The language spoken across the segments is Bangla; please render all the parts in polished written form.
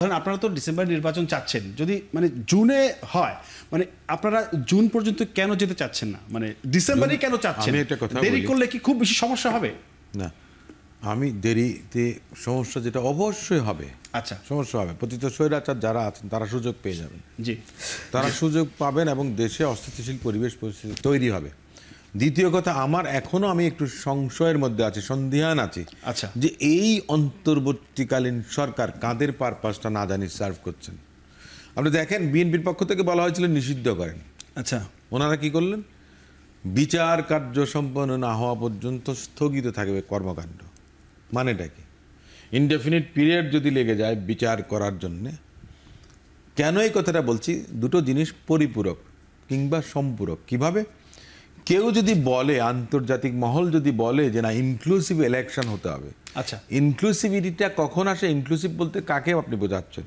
ধরেন আপনারা তো ডিসেম্বর নির্বাচন চাচ্ছেন, যদি মানে জুনে হয়, মানে আপনারা জুন পর্যন্ত কেন যেতে চাচ্ছেন না? মানে ডিসেম্বরই কেন চাচ্ছেন? আমি একটা কথা দেরি বলি। করলে কি খুব বেশি সমস্যা হবে? না, আমি দেরিতে সমস্যা যেটা অবশ্যই হবে, আচ্ছা, সমস্যা হবে। পতিত স্বৈরাচার যারা আছেন তারা সুযোগ পেয়ে যাবেন, জি, তারা সুযোগ পাবেন এবং দেশে অস্থিতিশীল পরিবেশ পরিস্থিতি তৈরি হবে। দ্বিতীয় কথা, আমার এখনো আমি একটু সংশয়ের মধ্যে আছি, সন্দিহান আছি, আচ্ছা, যে এই অন্তর্বর্তীকালীন সরকার কাদের পারপাসটা না জানি সার্ভ করছেন। আপনি দেখেন, বিএনপির পক্ষ থেকে বলা হয়েছিল নিষিদ্ধ করেন, আচ্ছা, ওনারা কি করলেন? বিচার কার্য সম্পন্ন না হওয়া পর্যন্ত স্থগিত থাকবে কর্মকাণ্ড। মানেটা কি? ইনডেফিনিট পিরিয়ড যদি লেগে যায় বিচার করার জন্যে। কেন এই কথাটা বলছি? দুটো জিনিস পরিপূরক কিংবা সম্পূরক। কিভাবে? কেউ যদি বলে, আন্তর্জাতিক মহল যদি বলে যে না, ইনক্লুসিভ ইলেকশন হতে হবে, আচ্ছা, ইনক্লুসিভিটিটা কখন আসে? ইনক্লুসিভ বলতে কাকে আপনি বোঝাচ্ছেন?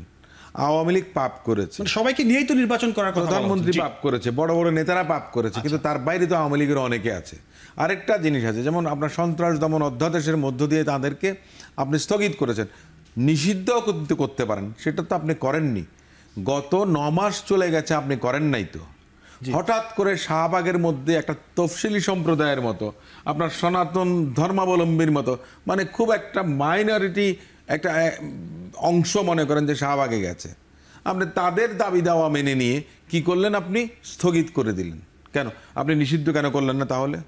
আওয়ামী লীগ পাপ করেছে, মানে সবাইকে নিয়েই তো নির্বাচন করার কথা বলা হচ্ছে। প্রধানমন্ত্রী জি, পাপ করেছে, বড় বড় নেতারা পাপ করেছে, কিন্তু তার বাইরে তো আওয়ামী লীগের অনেকে আছে। আরেকটা জিনিস আছে, যেমন আপনার সন্ত্রাস দমন অধ্যাদেশের মধ্য দিয়ে তাদেরকে আপনি স্থগিত করেছেন, নিষিদ্ধ করতে পারেন, সেটা তো আপনি করেননি। গত 9 মাস চলে গেছে, আপনি করেন নাই তো। হঠাৎ করে শাহবাগের মধ্যে একটা তফসিলি সম্প্রদায়ের মতো, আপনার সনাতন ধর্মাবলম্বীর মতো, মানে খুব একটা মাইনরিটি একটা অংশ মনে করেন যে শাহবাগে গেছে, আপনি তাদের দাবি দাওয়া মেনে নিয়ে কি করলেন? আপনি স্থগিত করে দিলেন। কেন আপনি নিষিদ্ধ কেন করলেন না তাহলে?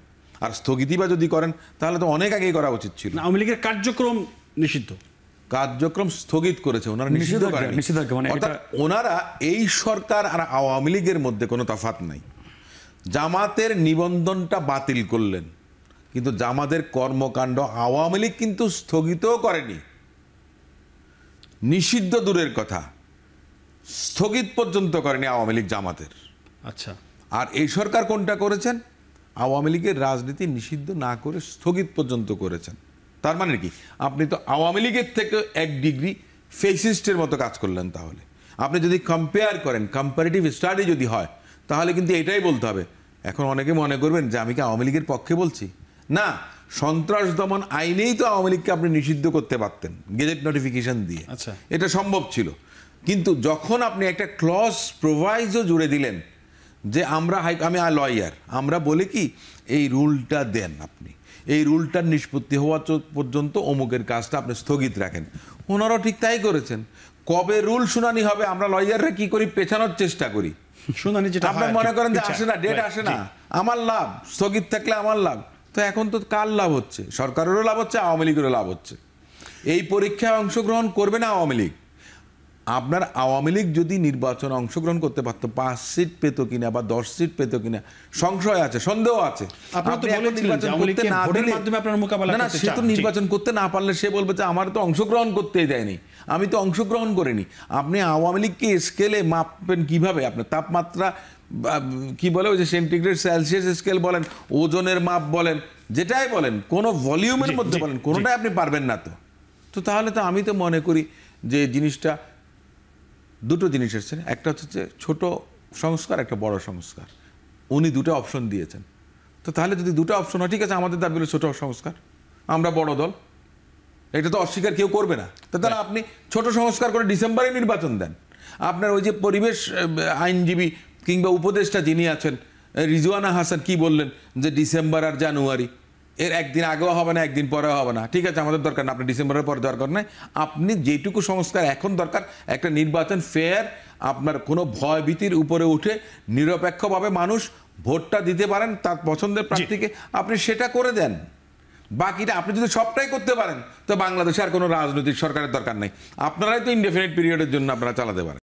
আর স্থগিতই বা যদি করেন তাহলে তো অনেক আগেই করা উচিত ছিল। আওয়ামী লীগের কার্যক্রম নিষিদ্ধ, কার্যক্রম স্থগিত করেছে, ওনারা নিষিদ্ধ করেন। মানে অর্থাৎ ওনারা, এই সরকার আর আওয়ামী লীগের মধ্যে কোনো তফাৎ নাই। জামাতের নিবন্ধনটা বাতিল করলেন, কিন্তু জামাতের কর্মকাণ্ড আওয়ামী লীগ কিন্তু স্থগিতও করেনি। নিষিদ্ধ দূরের কথা, স্থগিত পর্যন্ত করেনি আওয়ামী লীগ জামাতের। আচ্ছা, আর এই সরকার কোনটা করেছেন? আওয়ামী লীগের রাজনীতি নিষিদ্ধ না করে স্থগিত পর্যন্ত করেছেন। তার মানে কি? আপনি তো আওয়ামী লীগের থেকে 1 ডিগ্রি ফেসিস্টের মতো কাজ করলেন। তাহলে আপনি যদি কম্পেয়ার করেন, কম্পারেটিভ স্টাডি যদি হয়, তাহলে কিন্তু এটাই বলতে হবে। এখন অনেকে মনে করবেন যে আমি কি আওয়ামী লীগের পক্ষে বলছি? না, সন্ত্রাস দমন আইনেই তো আওয়ামী লীগকে আপনি নিষিদ্ধ করতে পারতেন গেজেট নোটিফিকেশন দিয়ে। আচ্ছা, এটা সম্ভব ছিল। কিন্তু যখন আপনি একটা ক্লজ প্রোভাইজও জুড়ে দিলেন যে আমি লয়ার, আমরা বলি কি, এই রুলটা দেন, আপনি এই রুলটার নিষ্পত্তি হওয়া পর্যন্ত অমুকের কাজটা আপনি স্থগিত রাখেন। ওনারাও ঠিক তাই করেছেন। কবে রুল শুনানি হবে আমরা লয়াররা কি করি? পেছানোর চেষ্টা করি। শুনানি যেটা আপনি মনে করেন যে আসে না, ডেট আসে না, আমার লাভ, স্থগিত থাকলে আমার লাভ। তো এখন তো কার লাভ হচ্ছে? সরকারেরও লাভ হচ্ছে, আওয়ামী লীগেরও লাভ হচ্ছে। এই পরীক্ষায় অংশগ্রহণ করবে না আওয়ামী লীগ। আপনার আওয়ামী লীগ যদি নির্বাচনে অংশগ্রহণ করতে পারতো, 5 সিট পেত কিনা বা 10 সিট পেত কিনা সংশয় আছে, সন্দেহ আছে। নির্বাচন করতে না পারলে সে বলবে যে আমার তো অংশগ্রহণ করতেই দেয়নি, আমি তো অংশগ্রহণ করিনি। আপনি আওয়ামী লীগকে স্কেলে মাপবেন কিভাবে? আপনার তাপমাত্রা কি বলে, ওই যে সেন্টিগ্রেড সেলসিয়াস স্কেল বলেন, ওজনের মাপ বলেন, যেটাই বলেন, কোনো ভলিউমের মধ্যে বলেন, কোনোটাই আপনি পারবেন না। তো তাহলে তো আমি তো মনে করি যে জিনিসটা, দুটো জিনিস এসেছে, একটা হচ্ছে ছোট সংস্কার, একটা বড় সংস্কার। উনি দুটো অপশন দিয়েছেন। তো তাহলে যদি দুটো অপশন হয়, ঠিক আছে, আমাদের দাবি হলো ছোট সংস্কার, আমরা বড় দল, এটা তো অস্বীকার কেউ করবে না। তো তাহলে আপনি ছোট সংস্কার করে ডিসেম্বরে নির্বাচন দেন। আপনার ওই যে পরিবেশ আইনজীবী কিংবা উপদেষ্টা যিনি আছেন, রিজওয়ানা হাসান, কি বললেন যে ডিসেম্বর আর জানুয়ারি, এর একদিন আগেও হবে না, একদিন পরেও হবে না। ঠিক আছে, আমাদের দরকার না, আপনি ডিসেম্বরের পরে দরকার নাই। আপনি যেটুকু সংস্কার এখন দরকার, একটা নির্বাচন ফেয়ার, আপনার কোনো ভয়ভীতির উপরে উঠে নিরপেক্ষভাবে মানুষ ভোটটা দিতে পারেন তার পছন্দের প্রার্থীকে, আপনি সেটা করে দেন। বাকিটা আপনি যদি সবটাই করতে পারেন, তো বাংলাদেশে আর কোনো রাজনৈতিক সরকারের দরকার নেই। আপনারাই তো ইনডেফিনিট পিরিয়ডের জন্য আপনারা চালাতে পারেন।